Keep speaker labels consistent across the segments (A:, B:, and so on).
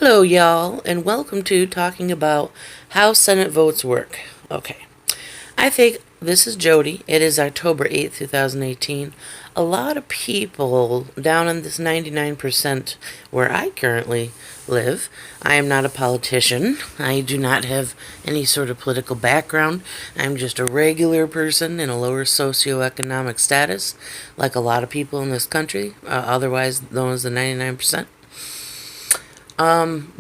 A: Hello, y'all, and welcome to talking about how Senate votes work. Okay, I think this is Jody. It is October 8th, 2018. A lot of people down in this 99% where I currently live. I am not a politician. I do not have any sort of political background. I'm just a regular person in a lower socioeconomic status, like a lot of people in this country, otherwise known as the 99%.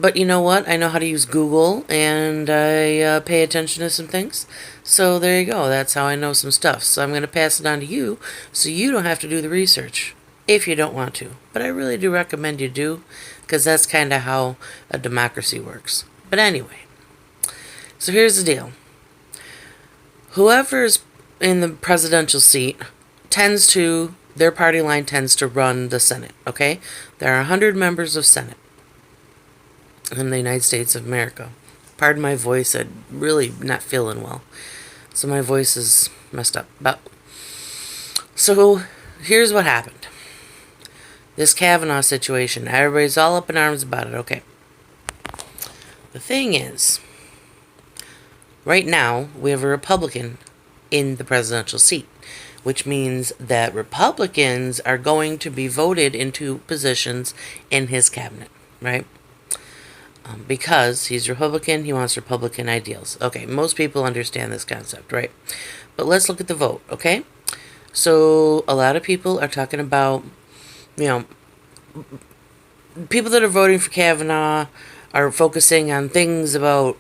A: But you know what? I know how to use Google and I pay attention to some things. So there you go. That's how I know some stuff. So I'm going to pass it on to you so you don't have to do the research if you don't want to. But I really do recommend you do because that's kind of how a democracy works. But anyway, so here's the deal. Whoever's in the presidential seat their party line tends to run the Senate, okay? There are 100 members of Senate in the United States of America. Pardon my voice, I'm really not feeling well. So my voice is messed up. But so here's what happened. This Kavanaugh situation. Everybody's all up in arms about it. Okay. The thing is, right now we have a Republican in the presidential seat, which means that Republicans are going to be voted into positions in his cabinet, right? Because he's Republican, he wants Republican ideals. Okay, most people understand this concept, right? But let's look at the vote, okay? So a lot of people are talking about, you know, people that are voting for Kavanaugh are focusing on things about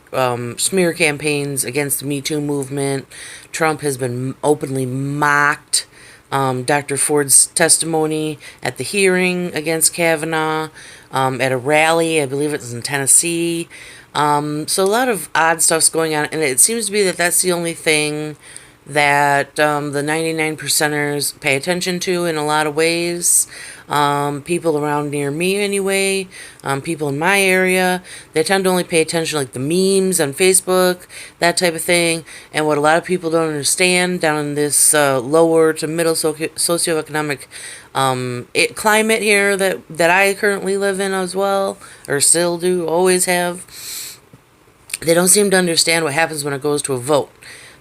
A: smear campaigns against the Me Too movement. Trump has been openly mocked. Dr. Ford's testimony at the hearing against Kavanaugh, at a rally, I believe it was in Tennessee. So a lot of odd stuff's going on, and it seems to be that that's the only thing that the 99 percenters pay attention to in a lot of ways. People around near me anyway, people in my area, they tend to only pay attention like the memes on Facebook, that type of thing. And what a lot of people don't understand down in this lower to middle socioeconomic climate here that I currently live in as well, or still do, always have, they don't seem to understand what happens when it goes to a vote.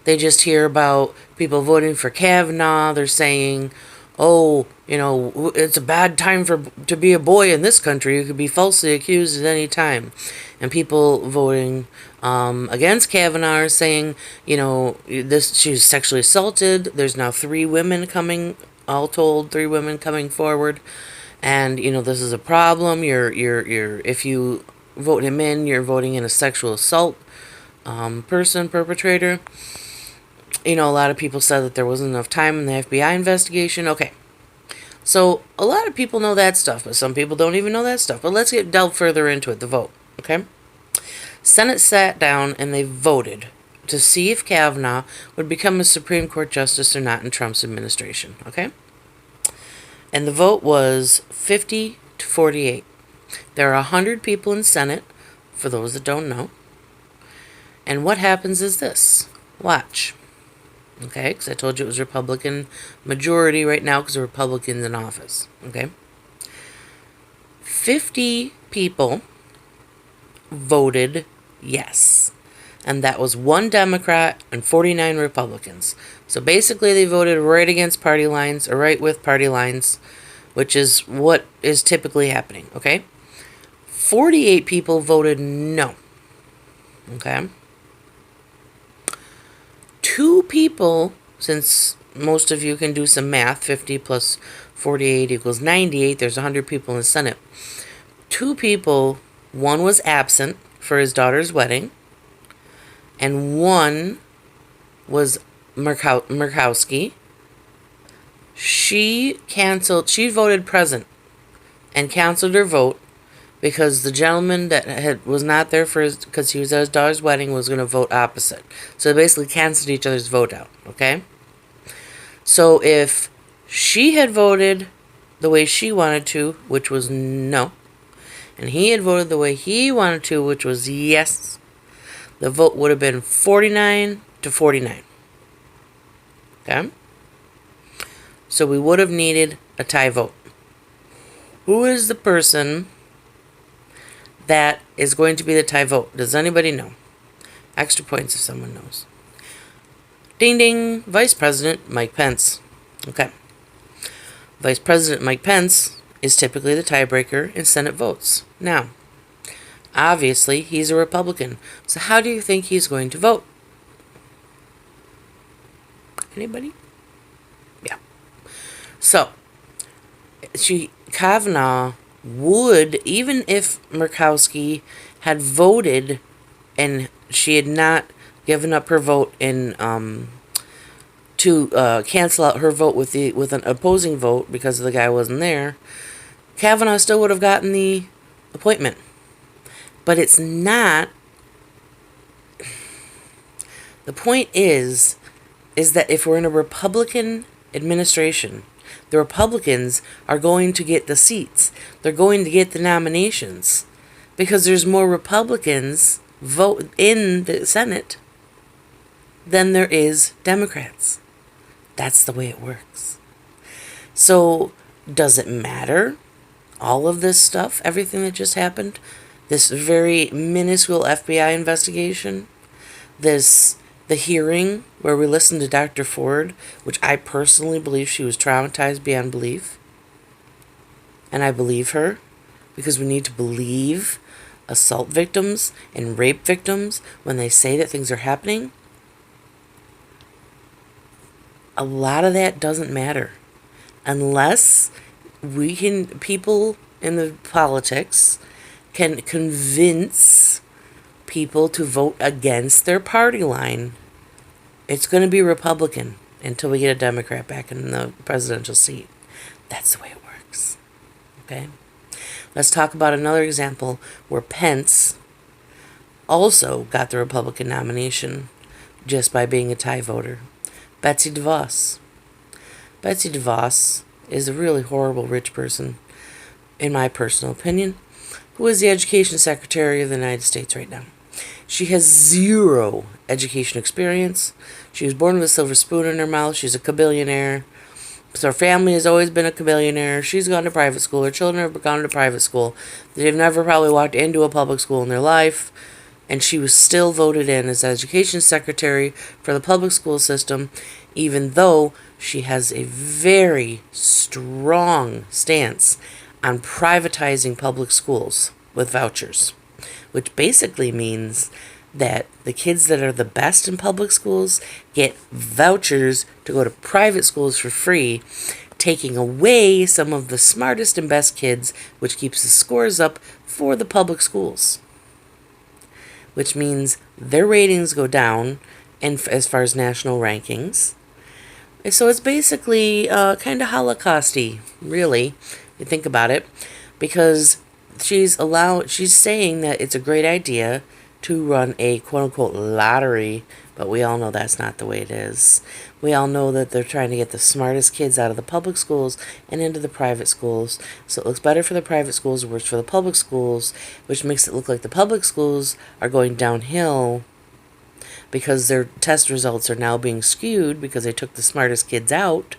A: They just hear about people voting for Kavanaugh. They're saying, oh, it's a bad time to be a boy in this country. You could be falsely accused at any time. And people voting against Kavanaugh are saying, she's sexually assaulted. There's now three women coming forward. And, this is a problem. If you vote him in, you're voting in a sexual assault perpetrator. A lot of people said that there wasn't enough time in the FBI investigation. Okay. So, a lot of people know that stuff, but some people don't even know that stuff. But let's delve further into it, the vote, okay? Senate sat down and they voted to see if Kavanaugh would become a Supreme Court justice or not in Trump's administration, okay? And the vote was 50 to 48. There are 100 people in Senate, for those that don't know. And what happens is this. Watch. Okay, because I told you it was Republican majority right now because the Republicans in office. Okay, 50 people voted yes, and that was one Democrat and 49 Republicans. So basically, they voted right against party lines or right with party lines, which is what is typically happening. Okay, 48 people voted no. Okay. Two people, since most of you can do some math, 50 plus 48 equals 98, there's 100 people in the Senate. Two people, one was absent for his daughter's wedding, and one was Murkowski. She voted present and canceled her vote because the gentleman that was not there because he was at his daughter's wedding was going to vote opposite. So they basically canceled each other's vote out, okay? So if she had voted the way she wanted to, which was no, and he had voted the way he wanted to, which was yes, the vote would have been 49 to 49. Okay? So we would have needed a tie vote. Who is the person that is going to be the tie vote? Does anybody know? Extra points if someone knows. Ding ding. Vice President Mike Pence. Okay. Vice President Mike Pence is typically the tiebreaker in Senate votes. Now, obviously, he's a Republican. So how do you think he's going to vote? Anybody? Yeah. So, Kavanaugh would, even if Murkowski had voted and she had not given up her vote in to cancel out her vote with an opposing vote because the guy wasn't there, Kavanaugh still would have gotten the appointment. But it's not. The point is that if we're in a Republican administration, the Republicans are going to get the seats. They're going to get the nominations because there's more Republicans vote in the Senate than there is Democrats. That's the way it works. So, does it matter? All of this stuff, everything that just happened, this very minuscule FBI investigation, the hearing where we listened to Dr. Ford, which I personally believe she was traumatized beyond belief. And I believe her because we need to believe assault victims and rape victims when they say that things are happening. A lot of that doesn't matter unless people in the politics can convince people to vote against their party line. It's going to be Republican until we get a Democrat back in the presidential seat. That's the way it works. Okay? Let's talk about another example where Pence also got the Republican nomination just by being a tie voter. Betsy DeVos. Betsy DeVos is a really horrible rich person, in my personal opinion, who is the Education Secretary of the United States right now. She has zero education experience. She was born with a silver spoon in her mouth. She's a kabillionaire. So her family has always been a kabillionaire. She's gone to private school. Her children have gone to private school. They've never probably walked into a public school in their life. And she was still voted in as Education Secretary for the public school system, even though she has a very strong stance on privatizing public schools with vouchers, which basically means that the kids that are the best in public schools get vouchers to go to private schools for free, taking away some of the smartest and best kids, which keeps the scores up for the public schools, which means their ratings go down and as far as national rankings. So it's basically kind of Holocausty, really, you think about it, because she's saying that it's a great idea to run a quote-unquote lottery, but we all know that's not the way it is. We all know that they're trying to get the smartest kids out of the public schools and into the private schools, so it looks better for the private schools, worse for the public schools, which makes it look like the public schools are going downhill because their test results are now being skewed because they took the smartest kids out,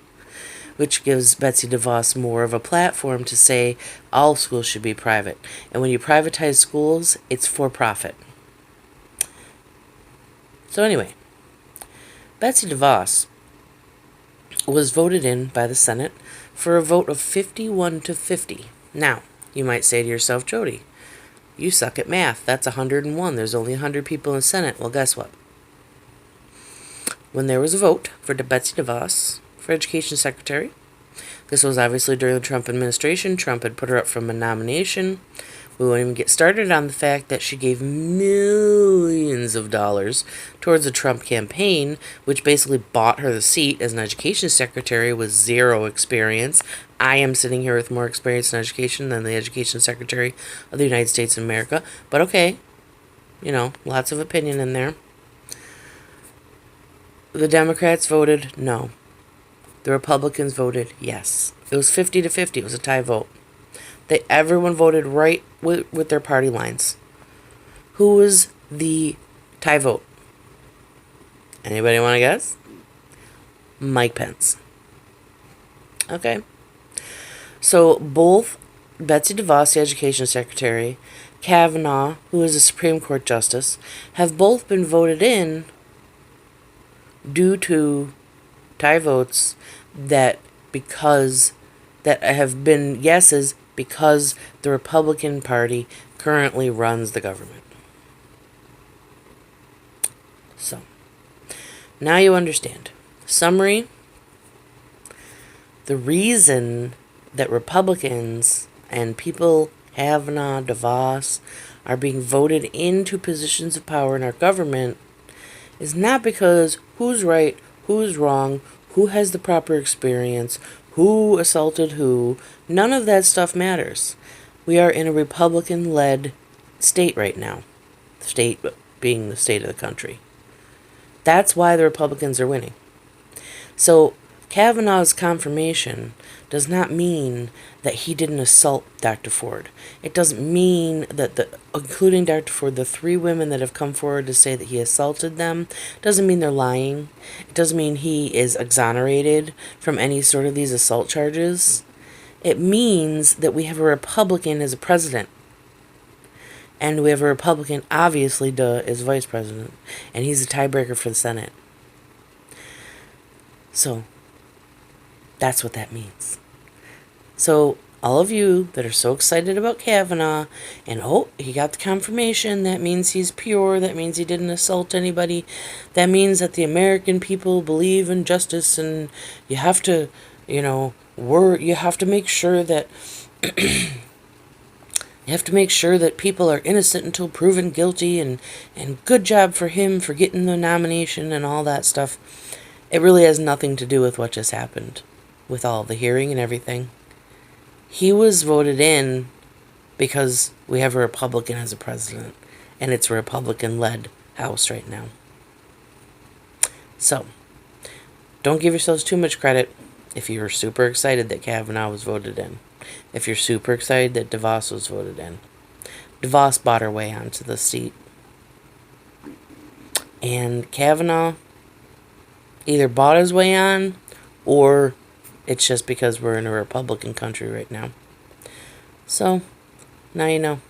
A: which gives Betsy DeVos more of a platform to say all schools should be private. And when you privatize schools, it's for profit. So anyway, Betsy DeVos was voted in by the Senate for a vote of 51 to 50. Now, you might say to yourself, Jody, you suck at math. That's 101. There's only 100 people in the Senate. Well, guess what? When there was a vote for Betsy DeVos for Education Secretary, this was obviously during the Trump administration. Trump had put her up from a nomination. We won't even get started on the fact that she gave millions of dollars towards the Trump campaign, which basically bought her the seat as an education secretary with zero experience. I am sitting here with more experience in education than the education secretary of the United States of America. But okay, lots of opinion in there. The Democrats voted no. The Republicans voted yes. It was 50 to 50. It was a tie vote. Everyone voted right with their party lines. Who was the tie vote? Anybody want to guess? Mike Pence. Okay. So both Betsy DeVos, the education secretary, Kavanaugh, who is a Supreme Court justice, have both been voted in due to tie votes that because that have been yeses because the Republican Party currently runs the government. So, now you understand. Summary: the reason that Republicans and people, Kavanaugh, DeVos, are being voted into positions of power in our government is not because who's right, who's wrong, who has the proper experience, who assaulted who. None of that stuff matters. We are in a Republican-led state right now. State being the state of the country. That's why the Republicans are winning. So Kavanaugh's confirmation does not mean that he didn't assault Dr. Ford. It doesn't mean that including Dr. Ford, the 3 women that have come forward to say that he assaulted them, doesn't mean they're lying. It doesn't mean he is exonerated from any sort of these assault charges. It means that we have a Republican as a president. And we have a Republican, obviously, as vice president. And he's a tiebreaker for the Senate. So, that's what that means. So, all of you that are so excited about Kavanaugh, and he got the confirmation, that means he's pure, that means he didn't assault anybody, that means that the American people believe in justice, and you have to, you have to make sure that you have to make sure that people are innocent until proven guilty, and good job for him for getting the nomination and all that stuff. It really has nothing to do with what just happened with all the hearing and everything. He was voted in because we have a Republican as a president, and it's a Republican-led House right now. So, don't give yourselves too much credit if you're super excited that Kavanaugh was voted in. If you're super excited that DeVos was voted in. DeVos bought her way onto the seat. And Kavanaugh either bought his way on, or it's just because we're in a Republican country right now. So, now you know.